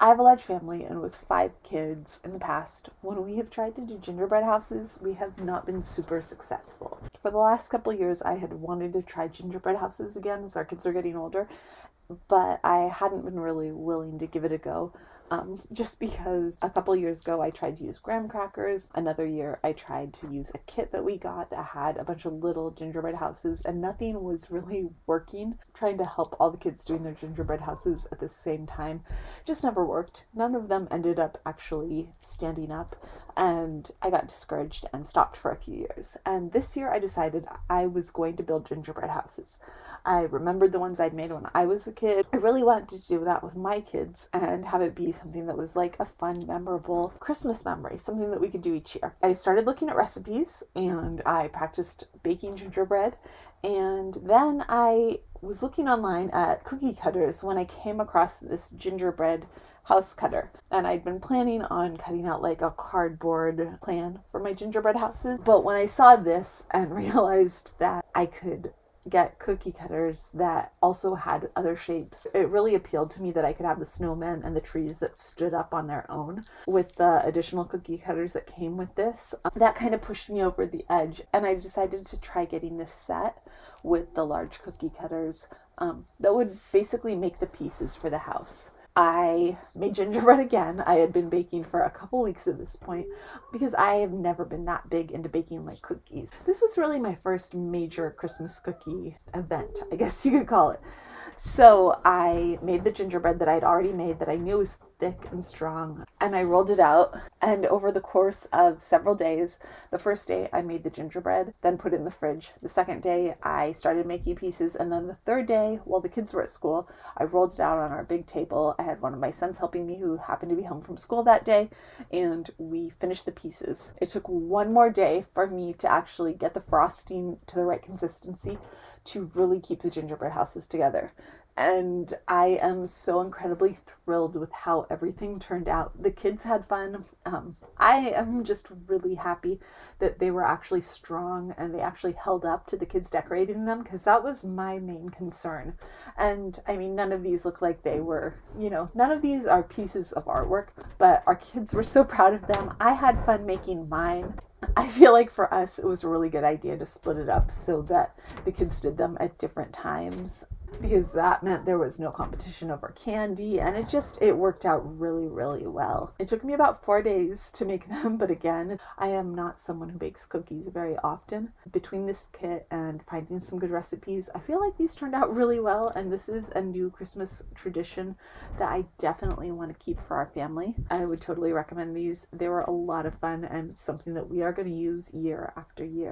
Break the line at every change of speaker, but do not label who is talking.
I have a large family, and with 5 kids in the past, when we have tried to do gingerbread houses, we have not been super successful. For the last couple years, I had wanted to try gingerbread houses again as our kids are getting older, but I hadn't been really willing to give it a go. Just because a couple years ago I tried to use graham crackers. Another year I tried to use a kit that we got that had a bunch of little gingerbread houses, and nothing was really working. Trying to help all the kids doing their gingerbread houses at the same time just never worked. None of them ended up actually standing up, and I got discouraged and stopped for a few years. And this year I decided I was going to build gingerbread houses. I remembered the ones I'd made when I was a kid. I really wanted to do that with my kids and have it be something that was like a fun, memorable Christmas memory, something that we could do each year. I started looking at recipes and I practiced baking gingerbread, and then I was looking online at cookie cutters when I came across this gingerbread house cutter, and I'd been planning on cutting out like a cardboard plan for my gingerbread houses, but when I saw this and realized that I could get cookie cutters that also had other shapes, it really appealed to me that I could have the snowmen and the trees that stood up on their own with the additional cookie cutters that came with this. That kind of pushed me over the edge, and I decided to try getting this set with the large cookie cutters that would basically make the pieces for the house. I made gingerbread again. I had been baking for a couple weeks at this point because I have never been that big into baking like cookies. This was really my first major Christmas cookie event, I guess you could call it. So I made the gingerbread that I'd already made that I knew was thick and strong, and I rolled it out, and over the course of several days, the first day I made the gingerbread, then put it in the fridge. The second day I started making pieces, and then the third day, while the kids were at school, I rolled it out on our big table. I had one of my sons helping me who happened to be home from school that day, and we finished the pieces. It took one more day for me to actually get the frosting to the right consistency to really keep the gingerbread houses together. And I am so incredibly thrilled with how everything turned out. The kids had fun. I am just really happy that they were actually strong and they actually held up to the kids decorating them, because that was my main concern. And I mean, none of these look like they were, none of these are pieces of artwork, but our kids were so proud of them. I had fun making mine. I feel like for us, it was a really good idea to split it up so that the kids did them at different times, because that meant there was no competition over candy, and it worked out really, really well. It took me about 4 days to make them, but again, I am not someone who bakes cookies very often. Between this kit and finding some good recipes, I feel like these turned out really well, and this is a new Christmas tradition that I definitely want to keep for our family. I would totally recommend these. They were a lot of fun and something that we are going to use year after year.